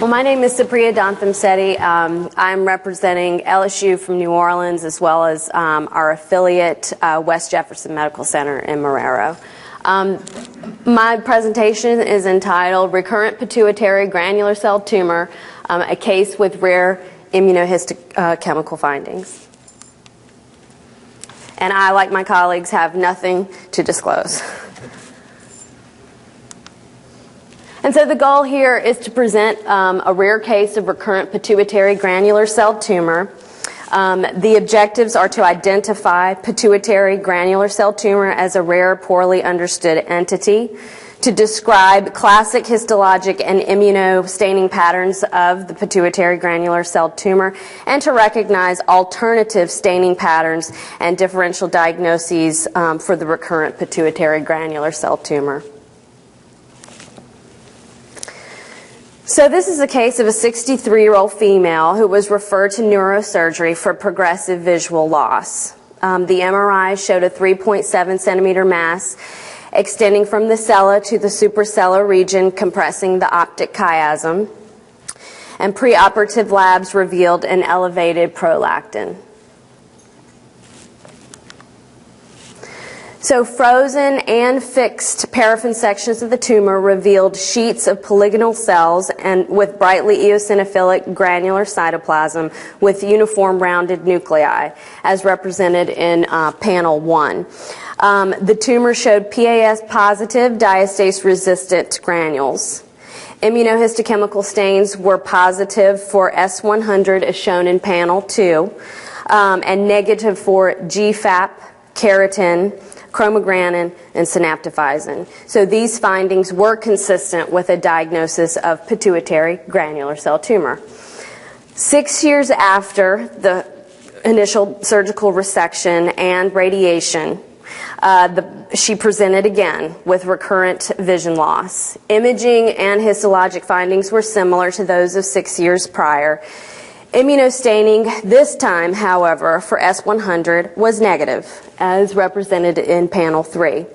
Well, my name is Supriya Danthamsetti. I'm representing LSU from New Orleans as well as our affiliate, West Jefferson Medical Center in Marrero. My presentation is entitled Recurrent Pituitary Granular Cell Tumor, a Case with Rare Immunohistochemical Findings. And I, like my colleagues, have nothing to disclose. And so the goal here is to present a rare case of recurrent pituitary granular cell tumor. The objectives are to identify pituitary granular cell tumor as a rare, poorly understood entity, to describe classic histologic and immunostaining patterns of the pituitary granular cell tumor, and to recognize alternative staining patterns and differential diagnoses for the recurrent pituitary granular cell tumor. So this is a case of a 63-year-old female who was referred to neurosurgery for progressive visual loss. The MRI showed a 3.7 centimeter mass extending from the sella to the suprasellar region, compressing the optic chiasm, and preoperative labs revealed an elevated prolactin. So frozen and fixed paraffin sections of the tumor revealed sheets of polygonal cells and with brightly eosinophilic granular cytoplasm with uniform rounded nuclei, as represented in panel 1. The tumor showed PAS positive diastase resistant granules. Immunohistochemical stains were positive for S100 as shown in panel 2, and negative for GFAP, keratin, chromogranin, and synaptophysin. So these findings were consistent with a diagnosis of pituitary granular cell tumor. 6 years after the initial surgical resection and radiation, she presented again with recurrent vision loss. Imaging and histologic findings were similar to those of 6 years prior. Immunostaining this time, however, for S100 was negative, as represented in panel 3.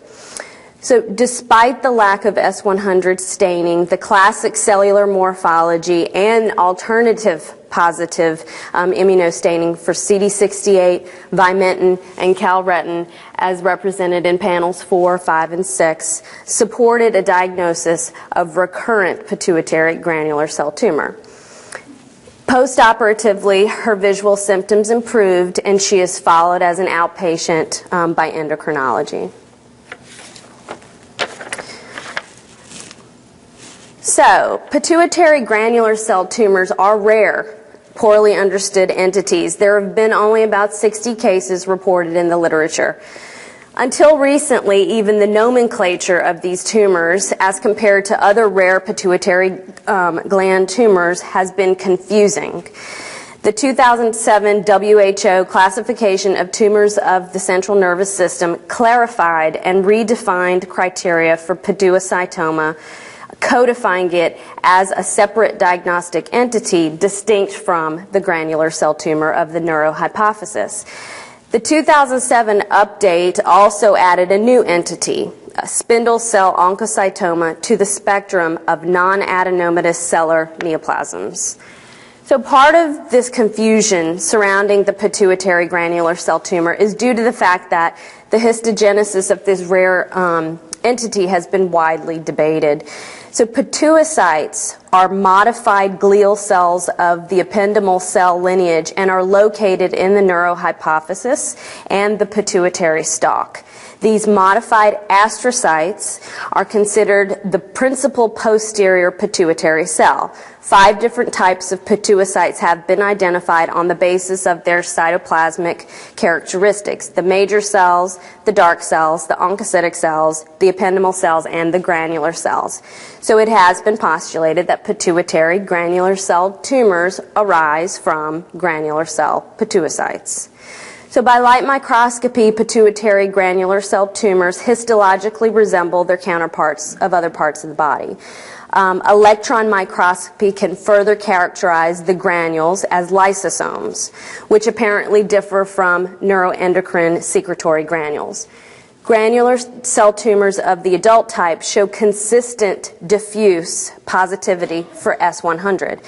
So despite the lack of S100 staining, the classic cellular morphology and alternative positive immunostaining for CD68, vimentin, and calretin, as represented in panels 4, 5, and 6, supported a diagnosis of recurrent pituitary granular cell tumor. Post-operatively, her visual symptoms improved, and she is followed as an outpatient by endocrinology. So, pituitary granular cell tumors are rare, poorly understood entities. There have been only about 60 cases reported in the literature. Until recently, even the nomenclature of these tumors, as compared to other rare pituitary gland tumors, has been confusing. The 2007 WHO classification of tumors of the central nervous system clarified and redefined criteria for pituocytoma, codifying it as a separate diagnostic entity distinct from the granular cell tumor of the neurohypophysis. The 2007 update also added a new entity, a spindle cell oncocytoma, to the spectrum of non-adenomatous cellular neoplasms. So part of this confusion surrounding the pituitary granular cell tumor is due to the fact that the histogenesis of this rare entity has been widely debated. So pituocytes are modified glial cells of the ependymal cell lineage and are located in the neurohypophysis and the pituitary stalk. These modified astrocytes are considered the principal posterior pituitary cell. 5 different types of pituocytes have been identified on the basis of their cytoplasmic characteristics: the major cells, the dark cells, the oncocytic cells, the ependymal cells, and the granular cells. So it has been postulated that pituitary granular cell tumors arise from granular cell pituocytes. So by light microscopy, pituitary granular cell tumors histologically resemble their counterparts of other parts of the body. Electron microscopy can further characterize the granules as lysosomes, which apparently differ from neuroendocrine secretory granules. Granular cell tumors of the adult type show consistent diffuse positivity for S100,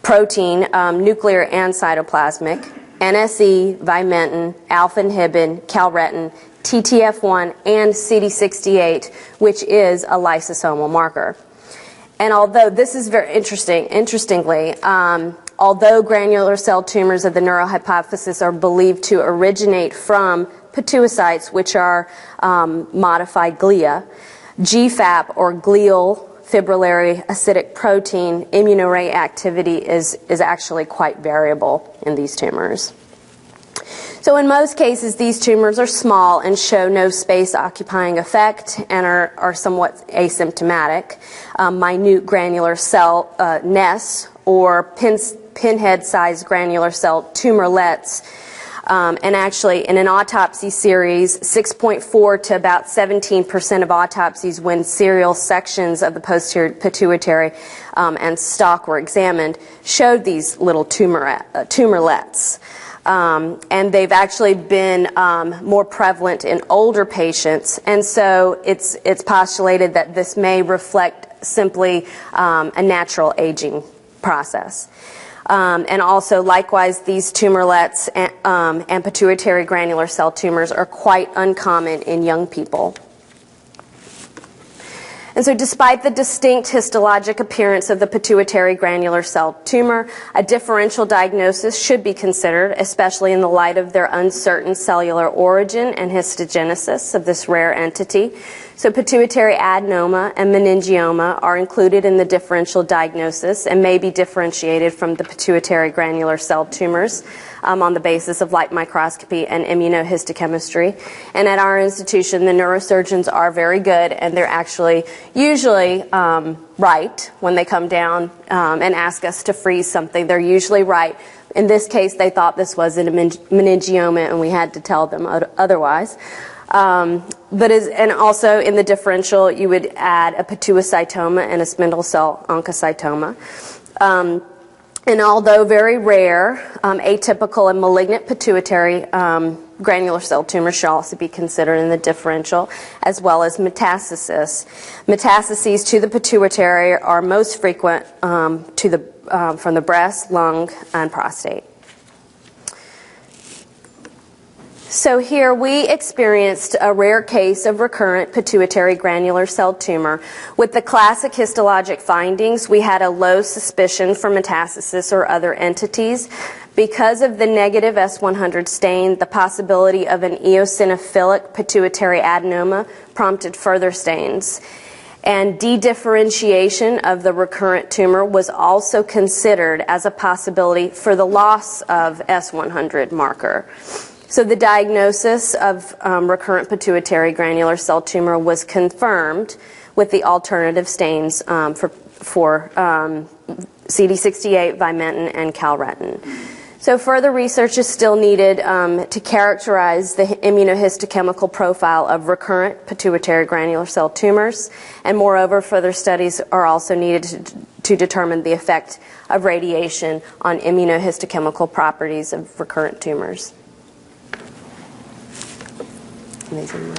protein, nuclear and cytoplasmic, NSE, vimentin, alpha-inhibin, calretin, TTF1, and CD68, which is a lysosomal marker. And although this is very interestingly, although granular cell tumors of the neurohypophysis are believed to originate from pituocytes, which are modified glia, GFAP, or glial fibrillary acidic protein immunoreactivity is actually quite variable in these tumors. So in most cases, these tumors are small and show no space-occupying effect and are somewhat asymptomatic. Minute granular cell nests or pinhead-sized granular cell tumorlets. And actually, in an autopsy series, 6.4 to about 17% of autopsies when serial sections of the posterior pituitary and stalk were examined showed these little tumorlets. And they've actually been more prevalent in older patients, and so it's postulated that this may reflect simply a natural aging process. And also, likewise, these tumorlets and pituitary granular cell tumors are quite uncommon in young people. And so despite the distinct histologic appearance of the pituitary granular cell tumor, a differential diagnosis should be considered, especially in the light of their uncertain cellular origin and histogenesis of this rare entity. So pituitary adenoma and meningioma are included in the differential diagnosis and may be differentiated from the pituitary granular cell tumors on the basis of light microscopy and immunohistochemistry. And at our institution, the neurosurgeons are very good, and they're actually usually right when they come down and ask us to freeze something. They're usually right. In this case, they thought this was a meningioma, and we had to tell them otherwise. And also in the differential, you would add a pituocytoma and a spindle cell oncocytoma. And although very rare, atypical and malignant pituitary granular cell tumors should also be considered in the differential, as well as metastasis. Metastases to the pituitary are most frequent from the breast, lung, and prostate. So here we experienced a rare case of recurrent pituitary granular cell tumor. With the classic histologic findings, we had a low suspicion for metastasis or other entities. Because of the negative S100 stain, the possibility of an eosinophilic pituitary adenoma prompted further stains. And dedifferentiation of the recurrent tumor was also considered as a possibility for the loss of S100 marker. So the diagnosis of recurrent pituitary granular cell tumor was confirmed with the alternative stains for CD68, vimentin, and calretin. So further research is still needed to characterize the immunohistochemical profile of recurrent pituitary granular cell tumors, and moreover, further studies are also needed to determine the effect of radiation on immunohistochemical properties of recurrent tumors. Amazing.